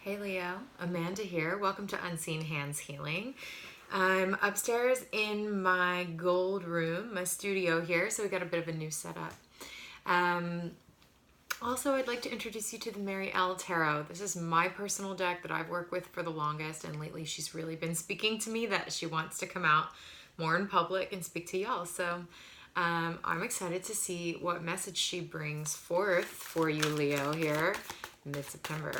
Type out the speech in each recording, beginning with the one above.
Hey Leo, Amanda here. Welcome to Unseen Hands Healing. I'm upstairs in my gold room, my studio here, so we got a bit of a new setup. Also, I'd like to introduce you to the Mary L. Tarot. This is my personal deck that I've worked with for the longest, and lately she's really been speaking to me that she wants to come out more in public and speak to y'all. So I'm excited to see what message she brings forth for you, Leo, here mid-September.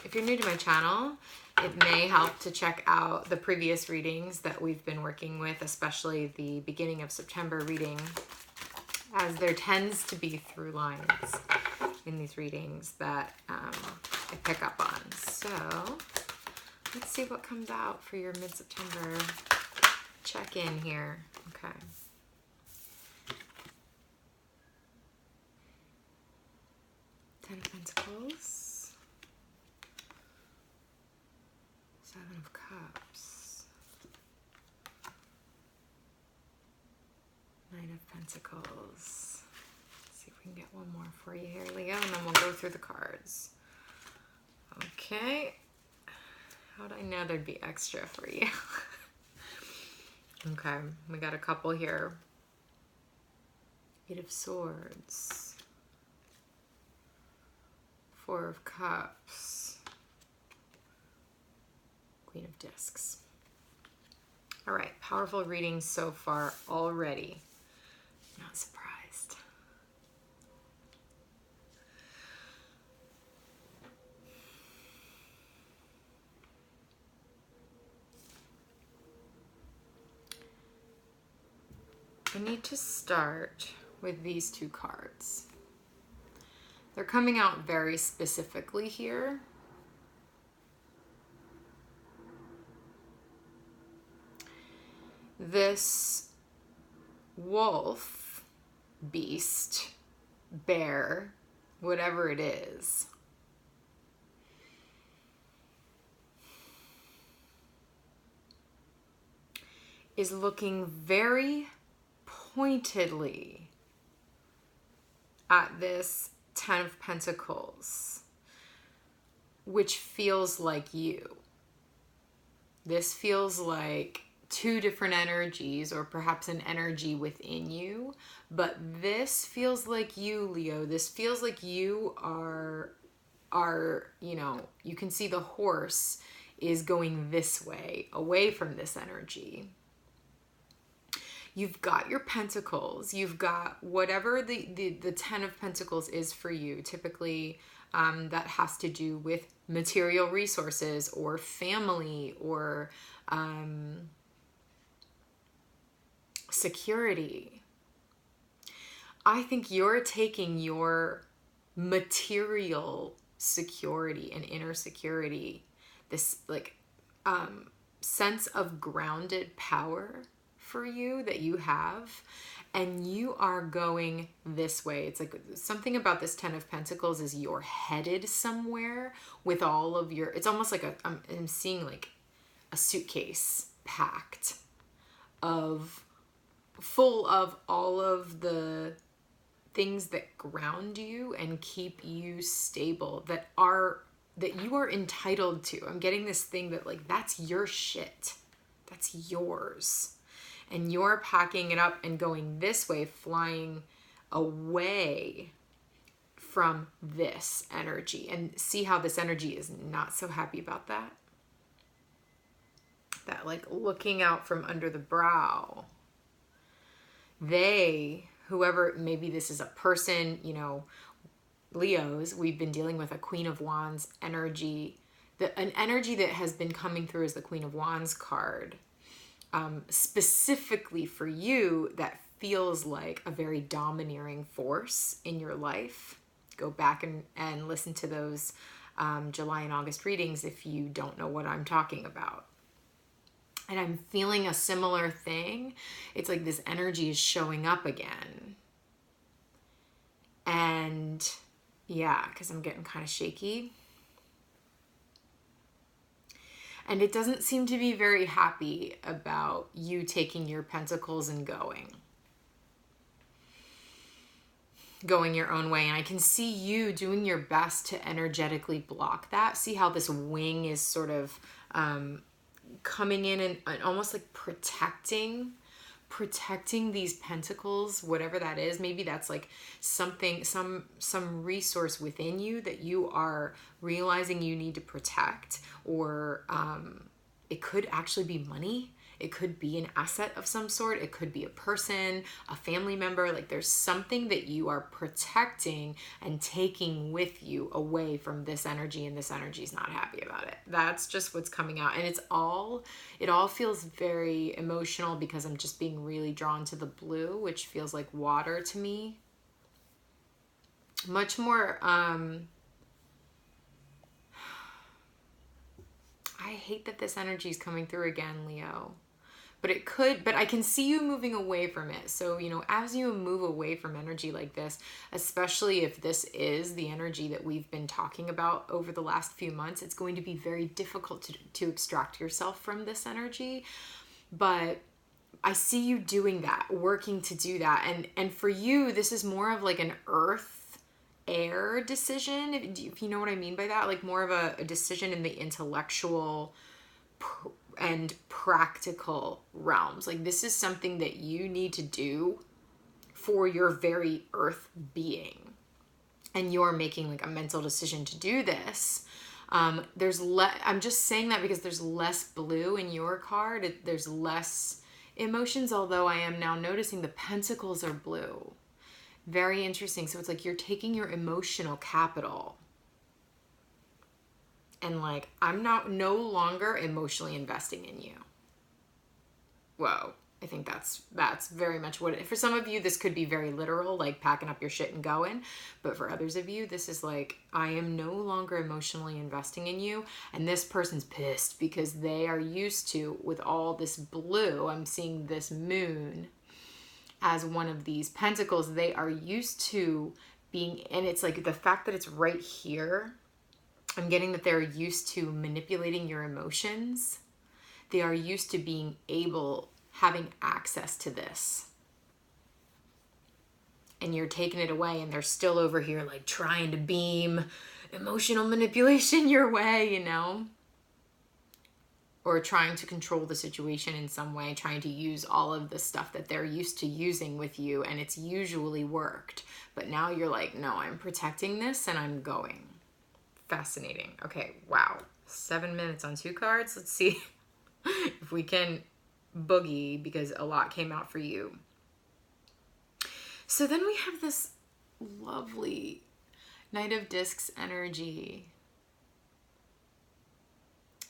If you're new to my channel, it may help to check out the previous readings that we've been working with, especially the beginning of September reading, as there tends to be through lines in these readings that I pick up on. So let's see what comes out for your mid-September check-in here. Okay. Ten of Pentacles. Seven of Cups. Nine of Pentacles. Let's see if we can get one more for you here, Leo, and then we'll go through the cards. Okay. How'd I know there'd be extra for you? Okay, we got a couple here. Eight of Swords. Four of Cups. Queen of Discs. All right, powerful readings so far already. Not surprised. I need to start with these two cards. They're coming out very specifically here. This wolf, beast, bear, whatever it is looking very pointedly at this Ten of Pentacles, which feels like you. This feels like two different energies, or perhaps an energy within you, but this feels like you, Leo. This feels like you are, you know, you can see the horse is going this way, away from this energy. You've got your pentacles, you've got whatever the Ten of Pentacles is for you. Typically, that has to do with material resources or family or security. I think you're taking your material security and inner security, this like sense of grounded power for you that you have, and you are going this way. It's like something about this Ten of Pentacles is you're headed somewhere with all of your, it's almost like I'm seeing like a suitcase packed full of all of the things that ground you and keep you stable, that you are entitled to. I'm getting this thing that like, that's your shit. That's yours. And you're packing it up and going this way, flying away from this energy. And see how this energy is not so happy about that? That like looking out from under the brow. Whoever, maybe this is a person, you know, Leos, we've been dealing with a Queen of Wands energy. An energy that has been coming through as the Queen of Wands card. Specifically for you, that feels like a very domineering force in your life. Go back and listen to those July and August readings if you don't know what I'm talking about. And I'm feeling a similar thing. It's like this energy is showing up again. And yeah, because I'm getting kind of shaky. And it doesn't seem to be very happy about you taking your pentacles and going. going your own way. And I can see you doing your best to energetically block that. See how this wing is sort of coming in and almost like protecting these pentacles, whatever that is. Maybe that's like something, some resource within you that you are realizing you need to protect, or it could actually be money. It could be an asset of some sort. It could be a person, a family member. Like there's something that you are protecting and taking with you away from this energy, and this energy is not happy about it. That's just what's coming out. And it all feels very emotional because I'm just being really drawn to the blue, which feels like water to me. Much more, I hate that this energy is coming through again, Leo. But I can see you moving away from it. So, as you move away from energy like this, especially if this is the energy that we've been talking about over the last few months, it's going to be very difficult to extract yourself from this energy. But I see you doing that, working to do that. And for you, this is more of like an earth air decision, if you know what I mean by that, like more of a decision in the intellectual and practical realms. Like this is something that you need to do for your very earth being, and you're making like a mental decision to do this. I'm just saying that because there's less blue in your card. There's less emotions, although I am now noticing the pentacles are blue. Very interesting. So it's like you're taking your emotional capital and like, I'm no longer emotionally investing in you. Whoa. I think that's very much what for some of you, this could be very literal, like packing up your shit and going. But for others of you, this is like, I am no longer emotionally investing in you. And this person's pissed because they are used to, with all this blue, I'm seeing this moon as one of these pentacles. They are used to being, and it's like the fact that it's right here, I'm getting that they're used to manipulating your emotions. They are used to having access to this. And you're taking it away, and they're still over here like trying to beam emotional manipulation your way, or trying to control the situation in some way, trying to use all of the stuff that they're used to using with you, and it's usually worked. But now you're like, no, I'm protecting this and I'm going. Fascinating. Okay, wow. 7 minutes on 2 cards. Let's see if we can boogie, because a lot came out for you. So then we have this lovely Knight of Discs energy.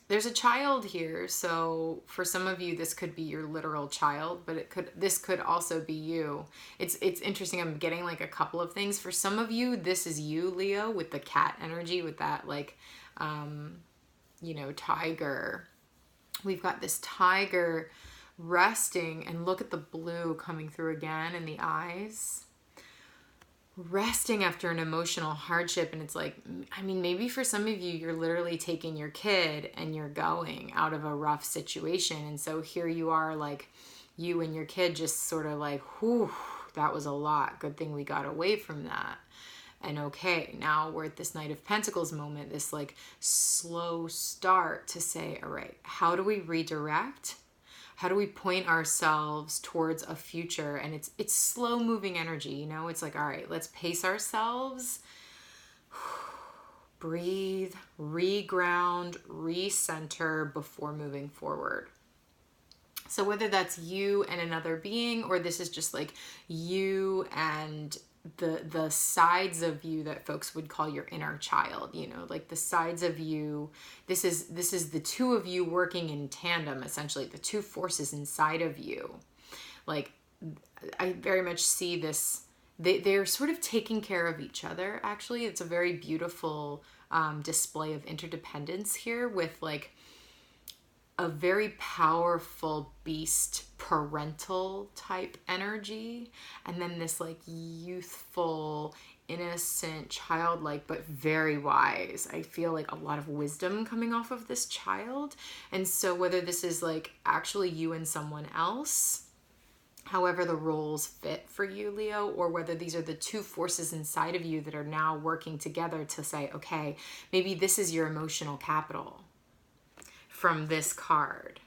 There's a child here, so for some of you this could be your literal child, but this could also be you. It's interesting. I'm getting like a couple of things. For some of you, this is you, Leo, with the cat energy, with that like tiger. We've got this tiger resting, and look at the blue coming through again in the eyes. Resting after an emotional hardship. And it's like, I mean, maybe for some of you, you're literally taking your kid and you're going out of a rough situation. And so here you are, like you and your kid just sort of like, whew, that was a lot. Good thing we got away from that. And okay, now we're at this Knight of Pentacles moment, this like slow start to say, all right, how do we redirect? How do we point ourselves towards a future? And it's slow moving energy, It's like, all right, let's pace ourselves, breathe, reground, recenter before moving forward. So whether that's you and another being, or this is just like you and the sides of you that folks would call your inner child, like the sides of you. This is the two of you working in tandem, essentially, the two forces inside of you. Like, I very much see this, they're sort of taking care of each other, actually. It's a very beautiful display of interdependence here, with like a very powerful beast parental type energy, and then this like youthful, innocent, childlike, but very wise. I feel like a lot of wisdom coming off of this child. And so whether this is like actually you and someone else, however the roles fit for you, Leo, or whether these are the two forces inside of you that are now working together to say, okay, maybe this is your emotional capital from this card.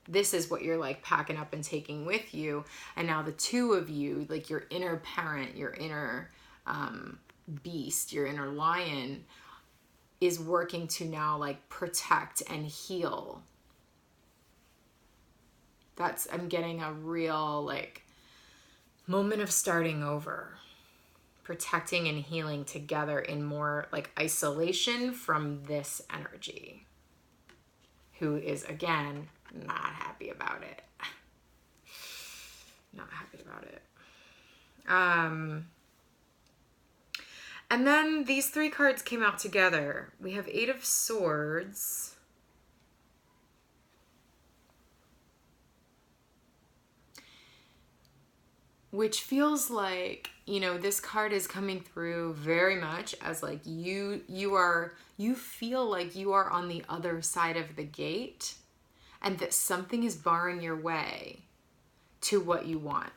This is what you're like packing up and taking with you. And now the two of you, like your inner parent, your inner beast, your inner lion, is working to now like protect and heal. I'm getting a real like moment of starting over, protecting and healing together in more like isolation from this energy, who is again not happy about it. Not happy about it. And then these three cards came out together. We have 8 of Swords. Which feels like, you know, this card is coming through very much as like you feel like you are on the other side of the gate and that something is barring your way to what you want.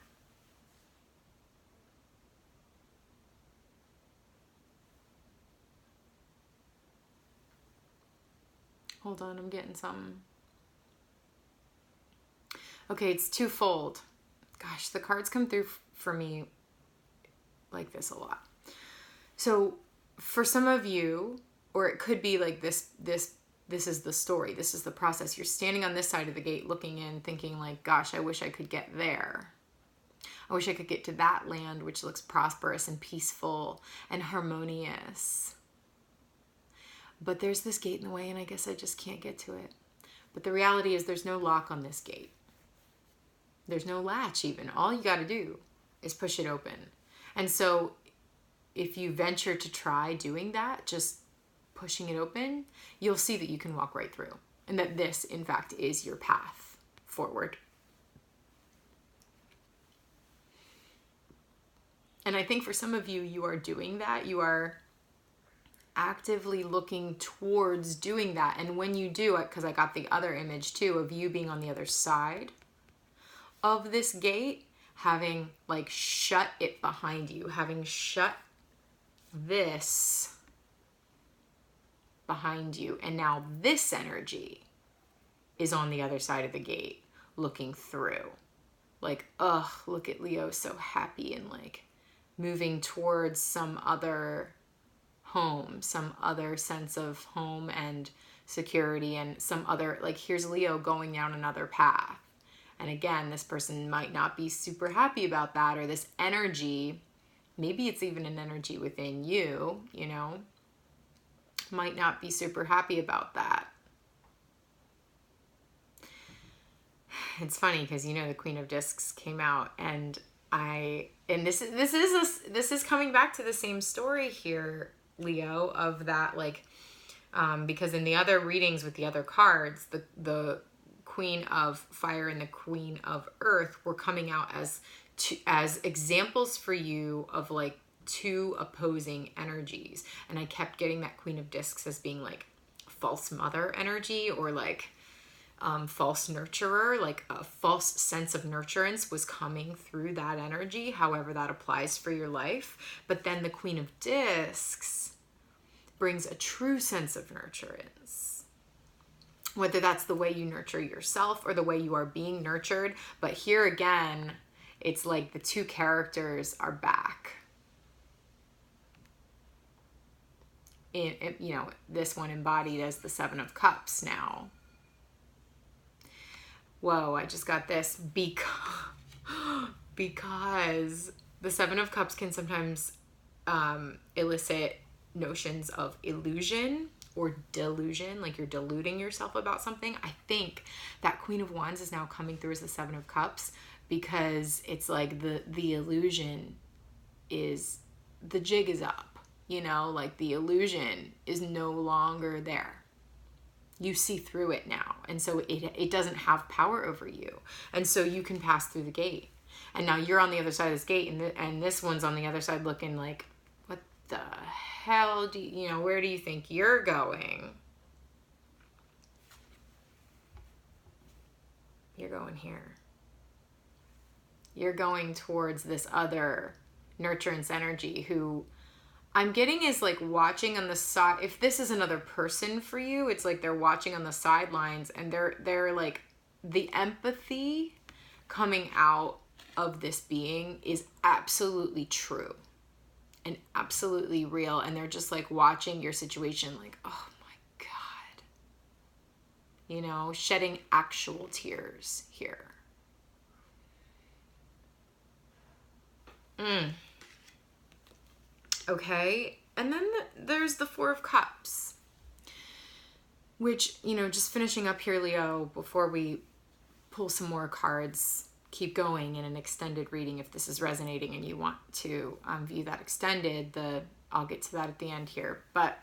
Hold on, I'm getting something. Okay, it's twofold. Gosh, the cards come through for me like this a lot. So for some of you, or it could be like this is the story. This is the process. You're standing on this side of the gate looking in, thinking like, gosh, I wish I could get there. I wish I could get to that land, which looks prosperous and peaceful and harmonious. But there's this gate in the way, and I guess I just can't get to it. But the reality is there's no lock on this gate. There's no latch even. All you got to do is push it open. And so if you venture to try doing that, just pushing it open, you'll see that you can walk right through. And that this, in fact, is your path forward. And I think for some of you, you are doing that. You are actively looking towards doing that. And when you do it, because I got the other image too of you being on the other side of this gate, having like shut it behind you, having shut this behind you. And now this energy is on the other side of the gate looking through. Like, ugh, look at Leo so happy and like moving towards some other home, some other sense of home and security, and some other, like, here's Leo going down another path. And again, this person might not be super happy about that, or this energy, maybe it's even an energy within you, you know, might not be super happy about that. It's funny because, you know, the Queen of Discs came out, and this is coming back to the same story here, Leo, of that, like, because in the other readings with the other cards, the Queen of Fire and the Queen of Earth were coming out as examples for you of like two opposing energies. And I kept getting that Queen of Discs as being like false mother energy, or like false nurturer, like a false sense of nurturance was coming through that energy, however that applies for your life. But then the Queen of Discs brings a true sense of nurturance, whether that's the way you nurture yourself or the way you are being nurtured. But here again, it's like the two characters are back. You know, this one embodied as the Seven of Cups now. Whoa, I just got this because the Seven of Cups can sometimes elicit notions of illusion or delusion, like you're deluding yourself about something. I think that Queen of Wands is now coming through as the Seven of Cups because it's like the illusion is, the jig is up, you know, like the illusion is no longer there. You see through it now. And so it doesn't have power over you. And so you can pass through the gate. And now you're on the other side of this gate, and this one's on the other side looking like, what the hell do you know, where do you think you're going? You're going here. You're going towards this other nurturance energy who I'm getting is like watching on the side. If this is another person for you, it's like they're watching on the sidelines, and they're like, the empathy coming out of this being is absolutely true and absolutely real, and they're just like watching your situation like, oh my God, you know, shedding actual tears here. Okay, and then there's the Four of Cups, which, you know, just finishing up here, Leo, before we pull some more cards, keep going in an extended reading if this is resonating and you want to view that extended. I'll get to that at the end here, but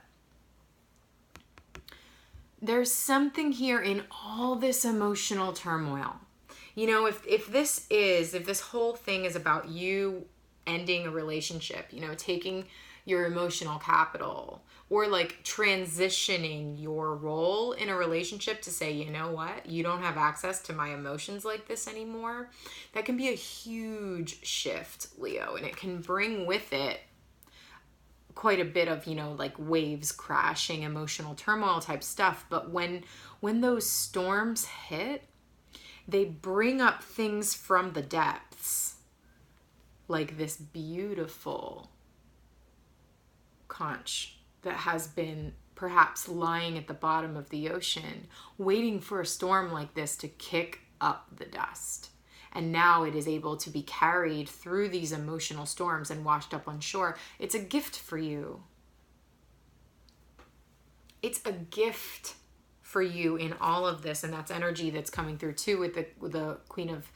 there's something here in all this emotional turmoil. You know, if this whole thing is about you ending a relationship, you know, taking your emotional capital, or like transitioning your role in a relationship to say, you know what, you don't have access to my emotions like this anymore, that can be a huge shift, Leo, and it can bring with it quite a bit of, you know, like waves crashing, emotional turmoil type stuff. But when those storms hit, they bring up things from the depths, like this beautiful conch that has been perhaps lying at the bottom of the ocean, waiting for a storm like this to kick up the dust. And now it is able to be carried through these emotional storms and washed up on shore. It's a gift for you. It's a gift for you in all of this, and that's energy that's coming through too with the Queen of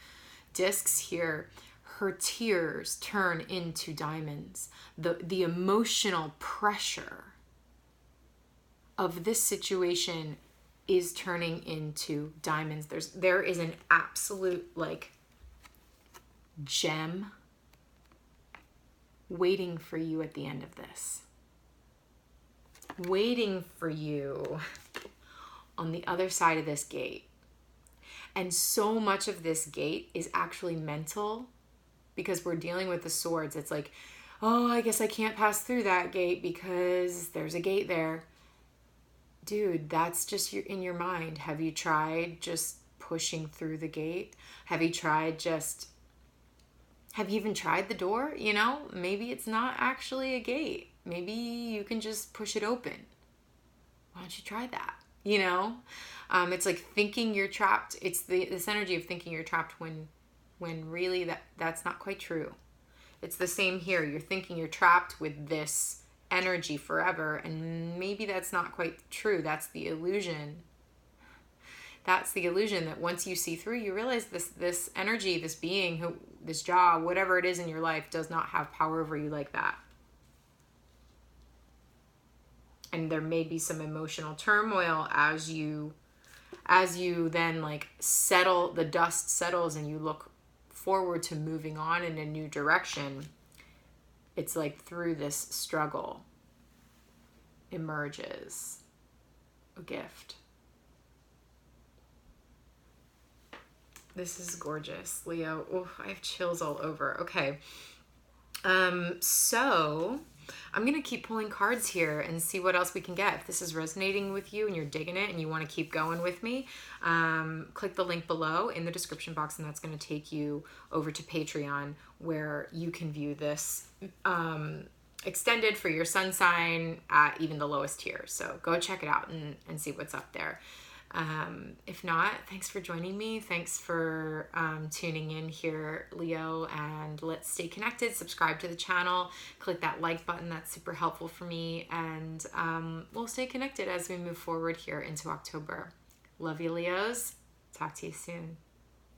Discs here. Her tears turn into diamonds. The emotional pressure of this situation is turning into diamonds. There is an absolute like gem waiting for you at the end of this. Waiting for you on the other side of this gate. And so much of this gate is actually mental, because we're dealing with the swords. It's like, oh, I guess I can't pass through that gate because there's a gate there. Dude, that's just in your mind. Have you tried just pushing through the gate? Have you even tried the door? You know, maybe it's not actually a gate. Maybe you can just push it open. Why don't you try that? You know, it's like thinking you're trapped. It's this energy of thinking you're trapped when really that's not quite true. It's the same here. You're thinking you're trapped with this energy forever, and maybe that's not quite true. That's the illusion. That's the illusion that once you see through, you realize this energy, this being, this job, whatever it is in your life, does not have power over you like that. And there may be some emotional turmoil as you then like settle, the dust settles, and you look forward to moving on in a new direction. It's like through this struggle emerges a gift. This is gorgeous, Leo. Oh, I have chills all over. Okay. So I'm going to keep pulling cards here and see what else we can get. If this is resonating with you and you're digging it and you want to keep going with me, click the link below in the description box, and that's going to take you over to Patreon, where you can view this extended for your sun sign at even the lowest tier. So go check it out and see what's up there. If not, thanks for joining me. Thanks for tuning in here, Leo, and let's stay connected. Subscribe to the channel, click that like button. That's super helpful for me, and we'll stay connected as we move forward here into October. Love you, Leos. Talk to you soon.